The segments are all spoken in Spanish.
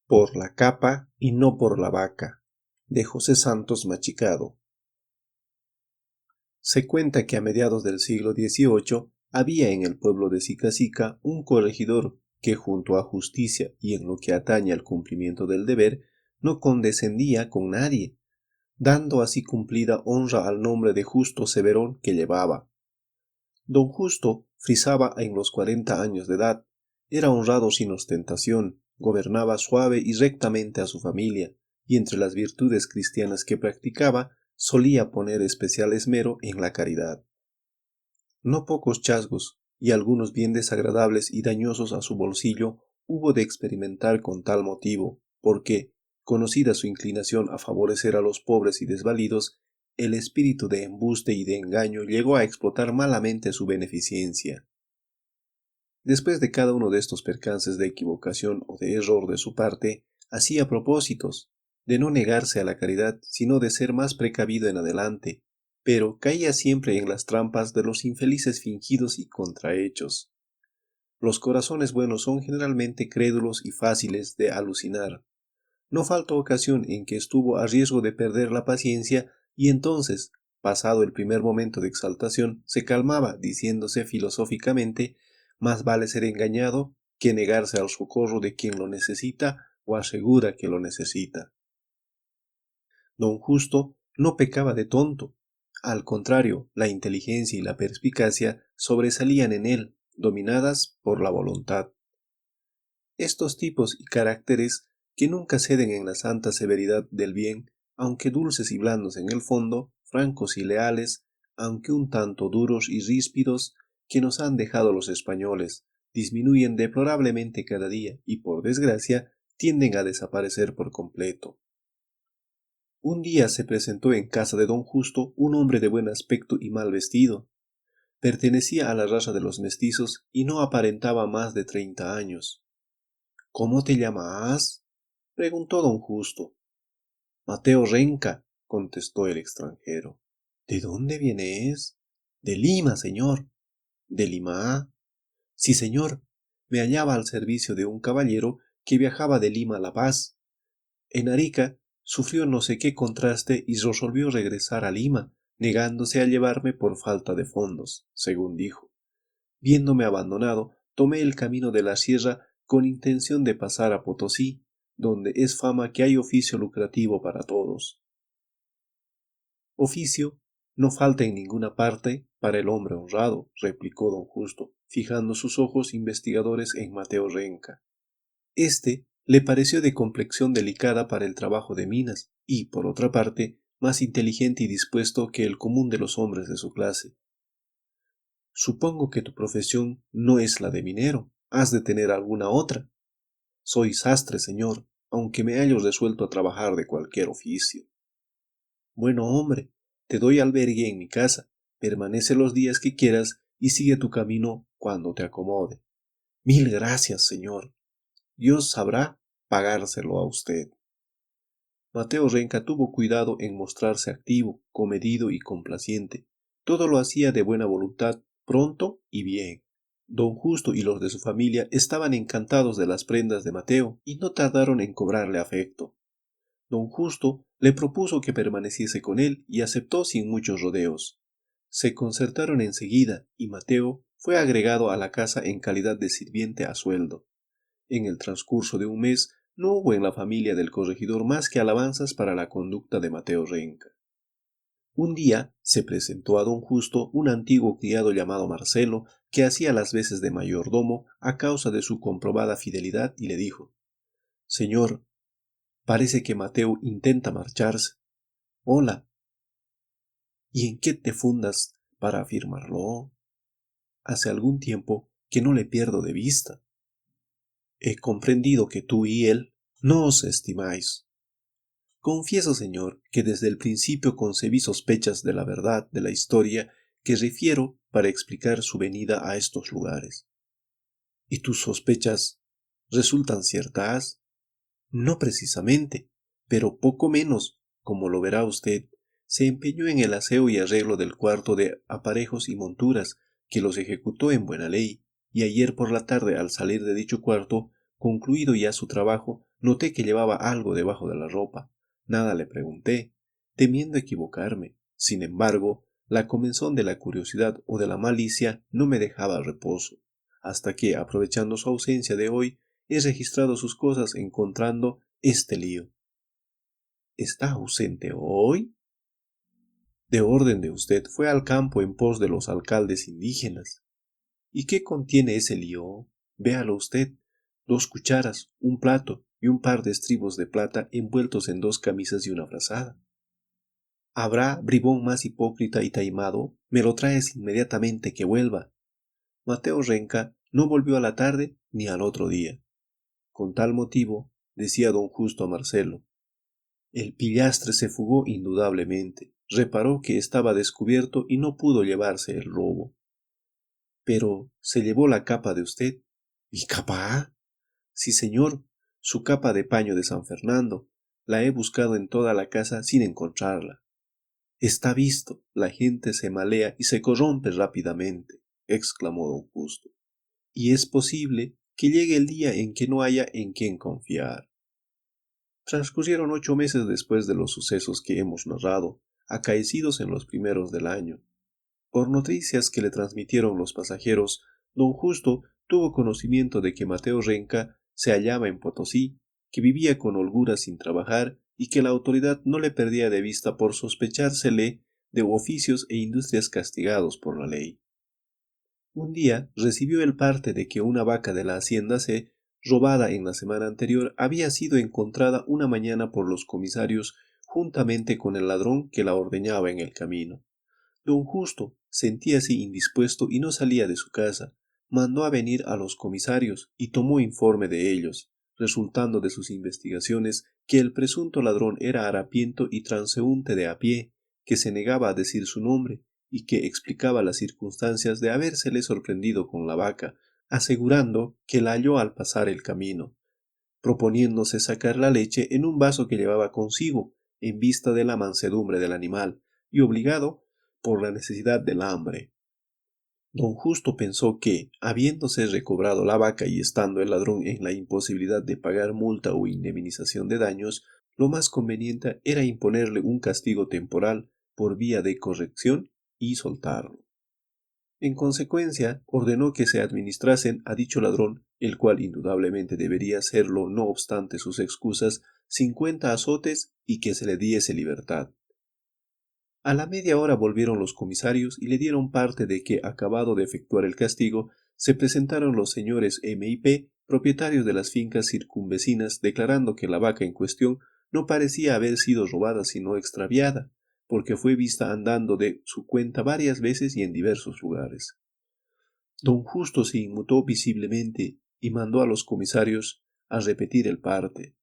Por la capa y no por la vaca, de José Santos Machicado. Se cuenta que a mediados del siglo XVIII había en el pueblo de Sicacica un corregidor que, junto a justicia y en lo que atañe al cumplimiento del deber, no condescendía con nadie, dando así cumplida honra al nombre de Justo Severón que llevaba. Don Justo frisaba en los 40 años de edad, era honrado sin ostentación, gobernaba suave y rectamente a su familia, y entre las virtudes cristianas que practicaba, solía poner especial esmero en la caridad. No pocos chasgos, y algunos bien desagradables y dañosos a su bolsillo, hubo de experimentar con tal motivo, porque, conocida su inclinación a favorecer a los pobres y desvalidos, el espíritu de embuste y de engaño llegó a explotar malamente su beneficencia. Después de cada uno de estos percances de equivocación o de error de su parte, hacía propósitos, de no negarse a la caridad, sino de ser más precavido en adelante, pero caía siempre en las trampas de los infelices fingidos y contrahechos. Los corazones buenos son generalmente crédulos y fáciles de alucinar. No faltó ocasión en que estuvo a riesgo de perder la paciencia y entonces, pasado el primer momento de exaltación, se calmaba, diciéndose filosóficamente, más vale ser engañado que negarse al socorro de quien lo necesita o asegura que lo necesita. Don Justo no pecaba de tonto. Al contrario, la inteligencia y la perspicacia sobresalían en él, dominadas por la voluntad. Estos tipos y caracteres, que nunca ceden en la santa severidad del bien, aunque dulces y blandos en el fondo, francos y leales, aunque un tanto duros y ríspidos, que nos han dejado los españoles, disminuyen deplorablemente cada día y, por desgracia, tienden a desaparecer por completo. Un día se presentó en casa de don Justo un hombre de buen aspecto y mal vestido. Pertenecía a la raza de los mestizos y no aparentaba más de 30 años. ¿Cómo te llamas? Preguntó don Justo. Mateo Renca, contestó el extranjero. ¿De dónde vienes? De Lima, señor. ¿De Lima? Sí, señor. Me hallaba al servicio de un caballero que viajaba de Lima a La Paz. En Arica sufrió no sé qué contraste y resolvió regresar a Lima, negándose a llevarme por falta de fondos, según dijo. Viéndome abandonado, tomé el camino de la sierra con intención de pasar a Potosí, donde es fama que hay oficio lucrativo para todos. Oficio no falta en ninguna parte para el hombre honrado, replicó don Justo, fijando sus ojos investigadores en Mateo Renca. Este le pareció de complexión delicada para el trabajo de minas y, por otra parte, más inteligente y dispuesto que el común de los hombres de su clase. Supongo que tu profesión no es la de minero, has de tener alguna otra. Soy sastre, señor, aunque me hallo resuelto a trabajar de cualquier oficio. Bueno, hombre, te doy albergue en mi casa, permanece los días que quieras y sigue tu camino cuando te acomode. Mil gracias, señor. Dios sabrá pagárselo a usted. Mateo Renca tuvo cuidado en mostrarse activo, comedido y complaciente. Todo lo hacía de buena voluntad, pronto y bien. Don Justo y los de su familia estaban encantados de las prendas de Mateo y no tardaron en cobrarle afecto. Don Justo le propuso que permaneciese con él y aceptó sin muchos rodeos. Se concertaron enseguida y Mateo fue agregado a la casa en calidad de sirviente a sueldo. En el transcurso de un mes no hubo en la familia del corregidor más que alabanzas para la conducta de Mateo Renca. Un día se presentó a don Justo un antiguo criado llamado Marcelo, que hacía las veces de mayordomo a causa de su comprobada fidelidad, y le dijo: Señor, parece que Mateo intenta marcharse. Hola. ¿Y en qué te fundas para afirmarlo? Hace algún tiempo que no le pierdo de vista. He comprendido que tú y él no os estimáis. Confieso, señor, que desde el principio concebí sospechas de la verdad de la historia que refiero para explicar su venida a estos lugares. ¿Y tus sospechas resultan ciertas? No precisamente, pero poco menos, como lo verá usted. Se empeñó en el aseo y arreglo del cuarto de aparejos y monturas, que los ejecutó en buena ley, y ayer por la tarde al salir de dicho cuarto Concluido ya su trabajo, noté que llevaba algo debajo de la ropa. Nada le pregunté, temiendo equivocarme. Sin embargo, la comezón de la curiosidad o de la malicia no me dejaba reposo, hasta que, aprovechando su ausencia de hoy, he registrado sus cosas encontrando este lío. ¿Está ausente hoy? De orden de usted, fue al campo en pos de los alcaldes indígenas. ¿Y qué contiene ese lío? Véalo usted. 2 cucharas, un plato y un par de estribos de plata envueltos en 2 camisas y una frazada. ¿Habrá bribón más hipócrita y taimado? Me lo traes inmediatamente que vuelva. Mateo Renca no volvió a la tarde ni al otro día. Con tal motivo, decía don Justo a Marcelo, el pillastre se fugó indudablemente. Reparó que estaba descubierto y no pudo llevarse el robo. Pero se llevó la capa de usted. ¿Mi capa? Sí, señor, su capa de paño de San Fernando. La he buscado en toda la casa sin encontrarla. Está visto, la gente se malea y se corrompe rápidamente, exclamó don Justo. Y es posible que llegue el día en que no haya en quién confiar. Transcurrieron 8 meses después de los sucesos que hemos narrado, acaecidos en los primeros del año. Por noticias que le transmitieron los pasajeros, don Justo tuvo conocimiento de que Mateo Renca se hallaba en Potosí, que vivía con holgura sin trabajar y que la autoridad no le perdía de vista por sospechársele de oficios e industrias castigados por la ley. Un día recibió el parte de que una vaca de la hacienda C, robada en la semana anterior, había sido encontrada una mañana por los comisarios juntamente con el ladrón que la ordeñaba en el camino. Don Justo sentíase indispuesto y no salía de su casa. Mandó a venir a los comisarios y tomó informe de ellos, resultando de sus investigaciones que el presunto ladrón era harapiento y transeúnte de a pie, que se negaba a decir su nombre y que explicaba las circunstancias de habérsele sorprendido con la vaca, asegurando que la halló al pasar el camino, proponiéndose sacar la leche en un vaso que llevaba consigo, en vista de la mansedumbre del animal, y obligado por la necesidad del hambre. Don Justo pensó que, habiéndose recobrado la vaca y estando el ladrón en la imposibilidad de pagar multa o indemnización de daños, lo más conveniente era imponerle un castigo temporal por vía de corrección y soltarlo. En consecuencia, ordenó que se administrasen a dicho ladrón, el cual indudablemente debería hacerlo no obstante sus excusas, 50 azotes y que se le diese libertad. A la media hora volvieron los comisarios y le dieron parte de que, acabado de efectuar el castigo, se presentaron los señores M y P, propietarios de las fincas circunvecinas, declarando que la vaca en cuestión no parecía haber sido robada sino extraviada, porque fue vista andando de su cuenta varias veces y en diversos lugares. Don Justo se inmutó visiblemente y mandó a los comisarios a repetir el parte.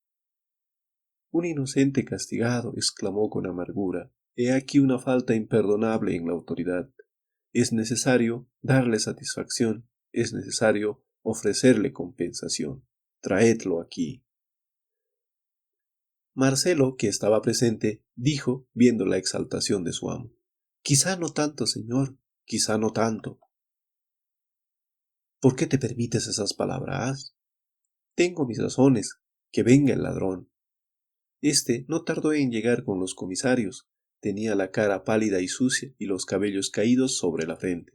Un inocente castigado, exclamó con amargura. He aquí una falta imperdonable en la autoridad. Es necesario darle satisfacción, es necesario ofrecerle compensación. Traedlo aquí. Marcelo, que estaba presente, dijo, viendo la exaltación de su amo. Quizá no tanto, señor, quizá no tanto. ¿Por qué te permites esas palabras? Tengo mis razones. Que venga el ladrón. Este no tardó en llegar con los comisarios. Tenía la cara pálida y sucia y los cabellos caídos sobre la frente.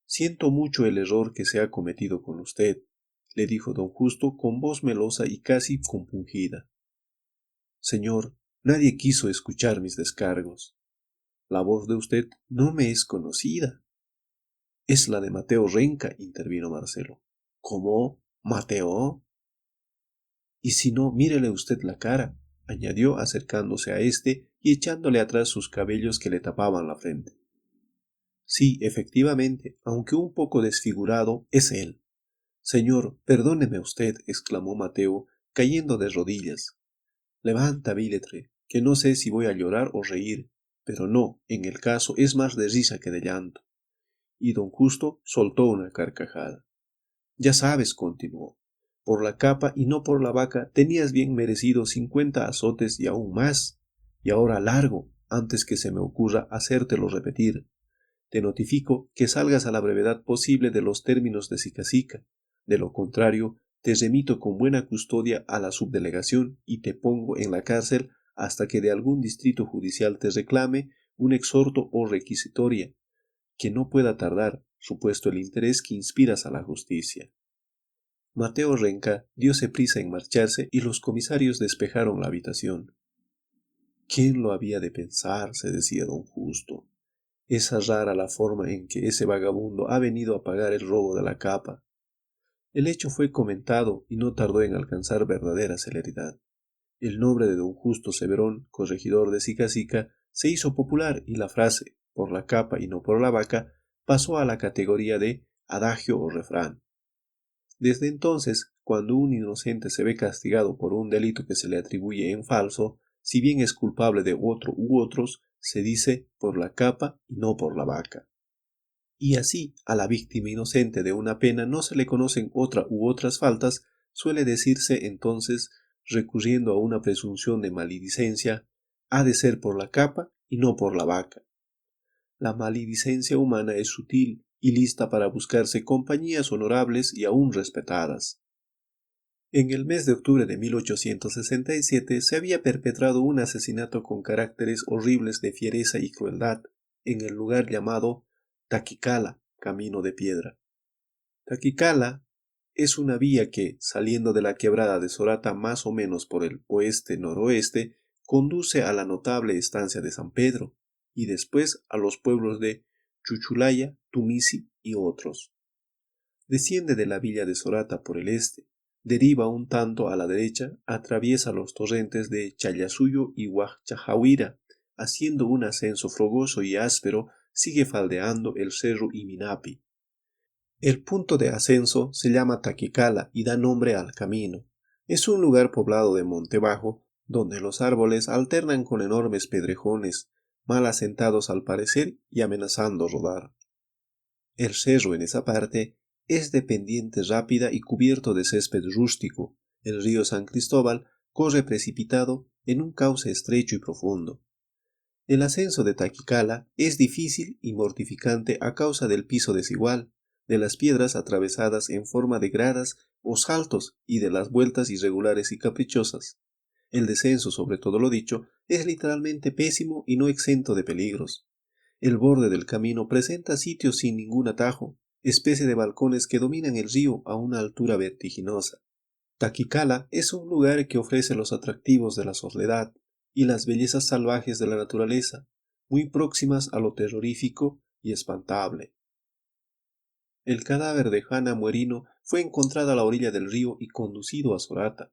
Siento mucho el error que se ha cometido con usted, le dijo don Justo con voz melosa y casi compungida. Señor, nadie quiso escuchar mis descargos. La voz de usted no me es conocida. Es la de Mateo Renca, intervino Marcelo. ¿Cómo? ¿Mateo? Y si no, mírele usted la cara, añadió acercándose a éste y echándole atrás sus cabellos que le tapaban la frente. Sí, efectivamente, aunque un poco desfigurado, es él. Señor, perdóneme usted, exclamó Mateo, cayendo de rodillas. Levanta, Billetre, que no sé si voy a llorar o reír, pero no, en el caso es más de risa que de llanto. Y don Justo soltó una carcajada. Ya sabes, continuó, por la capa y no por la vaca tenías bien merecido 50 azotes y aún más, y ahora largo, antes que se me ocurra hacértelo repetir. Te notifico que salgas a la brevedad posible de los términos de Sicacica. De lo contrario, te remito con buena custodia a la subdelegación y te pongo en la cárcel hasta que de algún distrito judicial te reclame un exhorto o requisitoria, que no pueda tardar, supuesto el interés que inspiras a la justicia. Mateo Renca diose prisa en marcharse y los comisarios despejaron la habitación. ¿Quién lo había de pensar?, se decía don Justo. Es rara la forma en que ese vagabundo ha venido a pagar el robo de la capa. El hecho fue comentado y no tardó en alcanzar verdadera celeridad. El nombre de don Justo Severón, corregidor de Sicacica, se hizo popular y la frase, por la capa y no por la vaca, pasó a la categoría de adagio o refrán. Desde entonces, cuando un inocente se ve castigado por un delito que se le atribuye en falso, si bien es culpable de otro u otros, se dice por la capa y no por la vaca. Y así a la víctima inocente de una pena no se le conocen otra u otras faltas, suele decirse entonces, recurriendo a una presunción de maledicencia, ha de ser por la capa y no por la vaca. La maledicencia humana es sutil y lista para buscarse compañías honorables y aún respetadas. En el mes de octubre de 1867 se había perpetrado un asesinato con caracteres horribles de fiereza y crueldad en el lugar llamado Taquicala, Camino de Piedra. Taquicala es una vía que, saliendo de la quebrada de Sorata más o menos por el oeste-noroeste, conduce a la notable estancia de San Pedro y después a los pueblos de Chuchulaya, Tumisi y otros. Desciende de la villa de Sorata por el este, deriva un tanto a la derecha, atraviesa los torrentes de Chayasuyo y Huachchajahuira, haciendo un ascenso frogoso y áspero, sigue faldeando el cerro Iminapi. El punto de ascenso se llama Taquicala y da nombre al camino. Es un lugar poblado de monte bajo, donde los árboles alternan con enormes pedrejones, mal asentados al parecer y amenazando rodar. El cerro en esa parte es de pendiente rápida y cubierto de césped rústico. El río San Cristóbal corre precipitado en un cauce estrecho y profundo. El ascenso de Taquicala es difícil y mortificante a causa del piso desigual, de las piedras atravesadas en forma de gradas o saltos y de las vueltas irregulares y caprichosas. El descenso, sobre todo lo dicho, es literalmente pésimo y no exento de peligros. El borde del camino presenta sitios sin ningún atajo, especie de balcones que dominan el río a una altura vertiginosa. Taquicala es un lugar que ofrece los atractivos de la soledad y las bellezas salvajes de la naturaleza, muy próximas a lo terrorífico y espantable. El cadáver de Juana Muerino fue encontrado a la orilla del río y conducido a Sorata.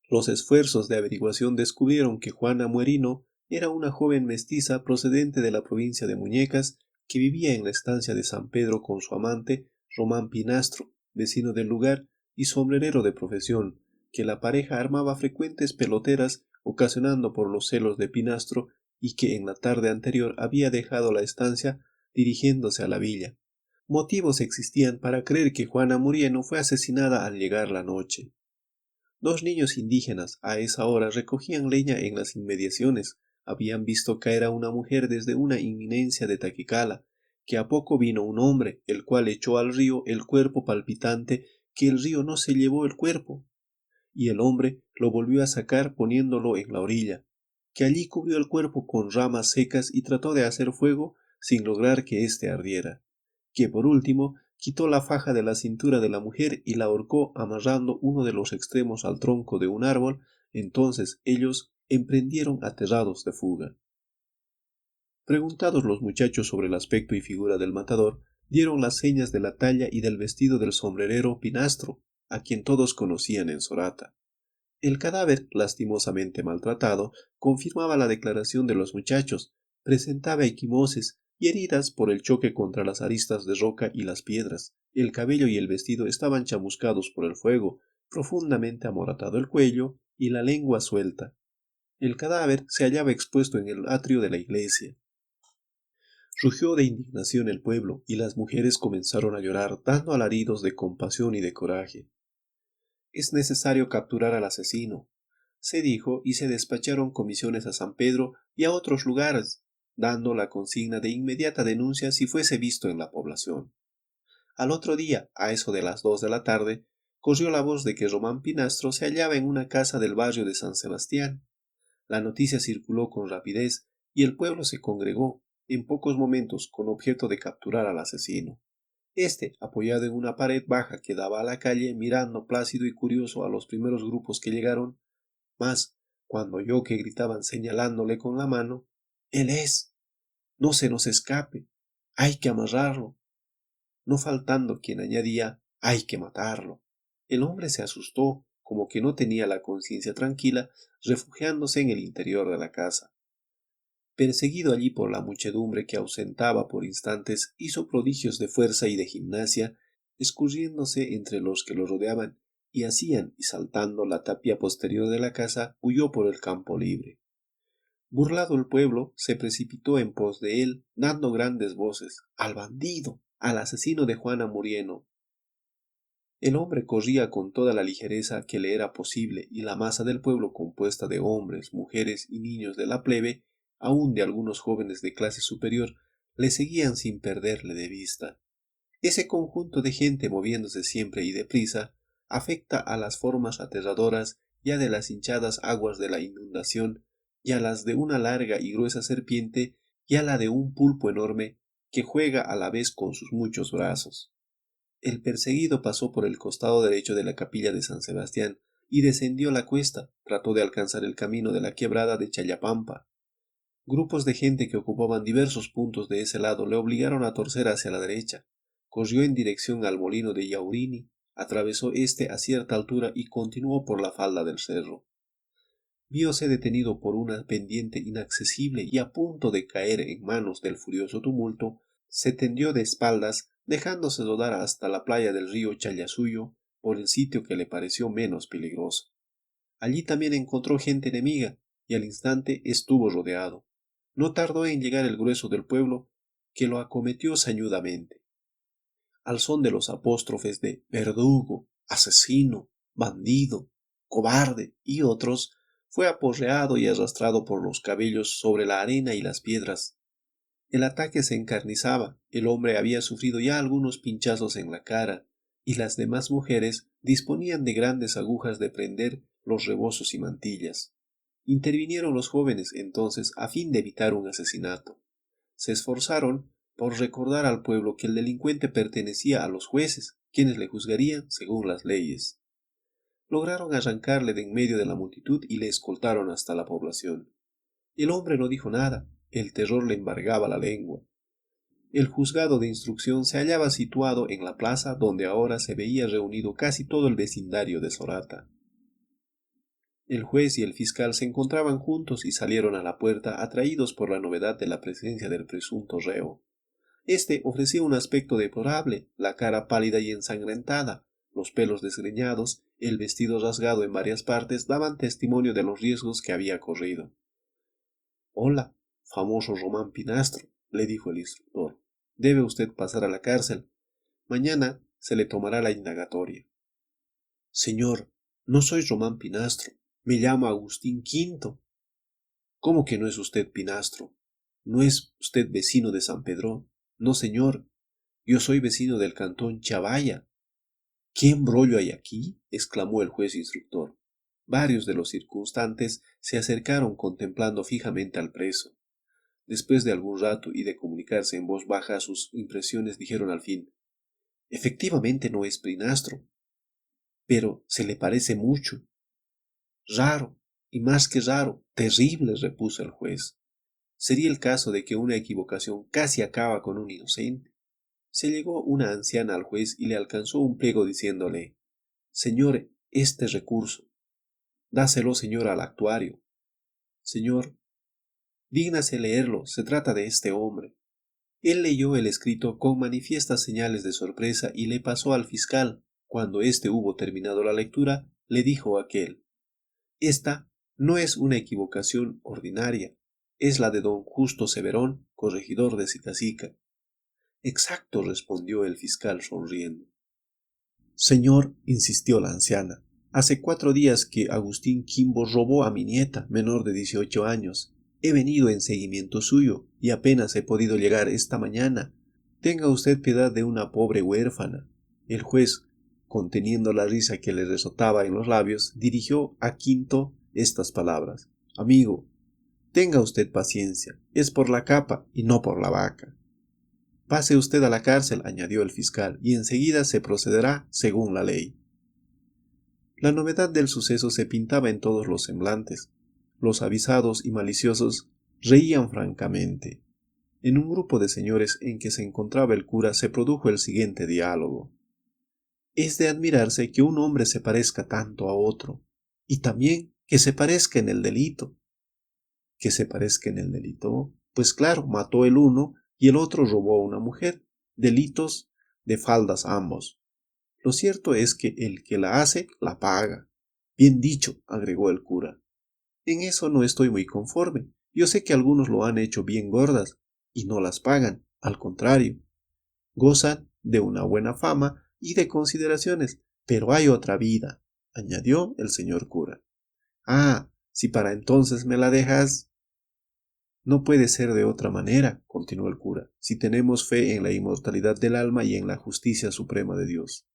Los esfuerzos de averiguación descubrieron que Juana Muerino era una joven mestiza procedente de la provincia de Muñecas que vivía en la estancia de San Pedro con su amante Román Pinastro, vecino del lugar y sombrerero de profesión, que la pareja armaba frecuentes peloteras ocasionando por los celos de Pinastro y que en la tarde anterior había dejado la estancia dirigiéndose a la villa. Motivos existían para creer que Juana Murieno fue asesinada al llegar la noche. Dos niños indígenas a esa hora recogían leña en las inmediaciones. Habían visto caer a una mujer desde una inminencia de Taquicala, que a poco vino un hombre, el cual echó al río el cuerpo palpitante, que el río no se llevó el cuerpo, y el hombre lo volvió a sacar poniéndolo en la orilla, que allí cubrió el cuerpo con ramas secas y trató de hacer fuego sin lograr que éste ardiera, que por último quitó la faja de la cintura de la mujer y la ahorcó amarrando uno de los extremos al tronco de un árbol. Entonces ellos emprendieron aterrados de fuga. Preguntados los muchachos sobre el aspecto y figura del matador, dieron las señas de la talla y del vestido del sombrerero Pinastro, a quien todos conocían en Sorata. El cadáver, lastimosamente maltratado, confirmaba la declaración de los muchachos, presentaba equimosis y heridas por el choque contra las aristas de roca y las piedras. El cabello y el vestido estaban chamuscados por el fuego, profundamente amoratado el cuello y la lengua suelta. El cadáver se hallaba expuesto en el atrio de la iglesia. Rugió de indignación el pueblo, y las mujeres comenzaron a llorar, dando alaridos de compasión y de coraje. Es necesario capturar al asesino, se dijo, y se despacharon comisiones a San Pedro y a otros lugares, dando la consigna de inmediata denuncia si fuese visto en la población. Al otro día, a eso de las 2 de la tarde, corrió la voz de que Román Pinastro se hallaba en una casa del barrio de San Sebastián. La noticia circuló con rapidez y el pueblo se congregó en pocos momentos con objeto de capturar al asesino. Apoyado en una pared baja que daba a la calle, mirando plácido y curioso a los primeros grupos que llegaron, mas cuando oyó que gritaban señalándole con la mano: «Él es, no se nos escape, hay que amarrarlo», no faltando quien añadía: «hay que matarlo». El hombre se asustó, como que no tenía la conciencia tranquila, refugiándose en el interior de la casa. Perseguido allí por la muchedumbre que ausentaba por instantes, hizo prodigios de fuerza y de gimnasia, escurriéndose entre los que lo rodeaban, y hacían y saltando la tapia posterior de la casa, huyó por el campo libre. Burlado el pueblo, se precipitó en pos de él, dando grandes voces: «¡Al bandido! ¡Al asesino de Juana Murieno!». El hombre corría con toda la ligereza que le era posible, y la masa del pueblo, compuesta de hombres, mujeres y niños de la plebe, aun de algunos jóvenes de clase superior, le seguían sin perderle de vista. Ese conjunto de gente moviéndose siempre y deprisa afecta a las formas aterradoras ya de las hinchadas aguas de la inundación, y a las de una larga y gruesa serpiente, y a la de un pulpo enorme que juega a la vez con sus muchos brazos. El perseguido pasó por el costado derecho de la capilla de San Sebastián y descendió la cuesta. Trató de alcanzar el camino de la quebrada de Chayapampa. Grupos de gente que ocupaban diversos puntos de ese lado le obligaron a torcer hacia la derecha. Corrió en dirección al molino de Yaurini, atravesó a cierta altura y continuó por la falda del cerro. Vióse detenido por una pendiente inaccesible y a punto de caer en manos del furioso tumulto, se tendió de espaldas, dejándose rodar hasta la playa del río Chayasuyo, por el sitio que le pareció menos peligroso. Allí también encontró gente enemiga, y al instante estuvo rodeado. No tardó en llegar el grueso del pueblo, que lo acometió sañudamente. Al son de los apóstrofes de verdugo, asesino, bandido, cobarde y otros, fue aporreado y arrastrado por los cabellos sobre la arena y las piedras. El ataque se encarnizaba, el hombre había sufrido ya algunos pinchazos en la cara, y las demás mujeres disponían de grandes agujas de prender los rebozos y mantillas. Intervinieron los jóvenes entonces a fin de evitar un asesinato. Se esforzaron por recordar al pueblo que el delincuente pertenecía a los jueces, quienes le juzgarían según las leyes. Lograron arrancarle de en medio de la multitud y le escoltaron hasta la población. El hombre no dijo nada, el terror le embargaba la lengua. El juzgado de instrucción se hallaba situado en la plaza donde ahora se veía reunido casi todo el vecindario de Sorata. El juez y el fiscal se encontraban juntos y salieron a la puerta atraídos por la novedad de la presencia del presunto reo. Ofrecía un aspecto deplorable, la cara pálida y ensangrentada, los pelos desgreñados, el vestido rasgado en varias partes daban testimonio de los riesgos que había corrido. «Hola, famoso Román Pinastro», le dijo el instructor. «Debe usted pasar a la cárcel. Mañana se le tomará la indagatoria». «Señor, no soy Román Pinastro. Me llamo Agustín Quinto». «¿Cómo que no es usted Pinastro? ¿No es usted vecino de San Pedro?» «No, señor. Yo soy vecino del cantón Chavaya». «¿Qué embrollo hay aquí?», exclamó el juez instructor. Varios de los circunstantes se acercaron contemplando fijamente al preso. Después de algún rato y de comunicarse en voz baja sus impresiones, dijeron al fin: «Efectivamente no es Pinastro, pero se le parece mucho». «Raro, y más que raro, terrible», repuso el juez. «Sería el caso de que una equivocación casi acaba con un inocente». Se llegó una anciana al juez y le alcanzó un pliego diciéndole: «Señor, este recurso. Dáselo, señor, al actuario». «Señor, dígnase leerlo, se trata de este hombre». Él leyó el escrito con manifiestas señales de sorpresa y le pasó al fiscal. Cuando éste hubo terminado la lectura, le dijo aquel: «Esta no es una equivocación ordinaria, es la de don Justo Severón, corregidor de Sicacica». «Exacto», respondió el fiscal sonriendo. «Señor», insistió la anciana, «hace 4 días que Agustín Quimbo robó a mi nieta, menor de 18 años. He venido en seguimiento suyo y apenas he podido llegar esta mañana. Tenga usted piedad de una pobre huérfana». El juez, conteniendo la risa que le resotaba en los labios, dirigió a Quinto estas palabras: Amigo, tenga usted paciencia, es por la capa y no por la vaca. Pase usted a la cárcel, añadió el fiscal, y enseguida se procederá según la ley. La novedad del suceso se pintaba en todos los semblantes. Los avisados y maliciosos reían francamente. En un grupo de señores en que se encontraba el cura se produjo el siguiente diálogo. Es de admirarse que un hombre se parezca tanto a otro, y también que se parezca en el delito. ¿Que se parezca en el delito? Pues claro, mató el uno y el otro robó a una mujer. Delitos de faldas ambos. Lo cierto es que el que la hace, la paga. Bien dicho, agregó el cura. En eso no estoy muy conforme. Yo sé que algunos lo han hecho bien gordas y no las pagan. Al contrario, gozan de una buena fama y de consideraciones. Pero hay otra vida, añadió el señor cura. Ah, si para entonces me la dejas. No puede ser de otra manera, continuó el cura, si tenemos fe en la inmortalidad del alma y en la justicia suprema de Dios.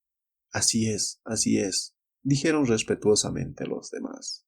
Así es, dijeron respetuosamente los demás.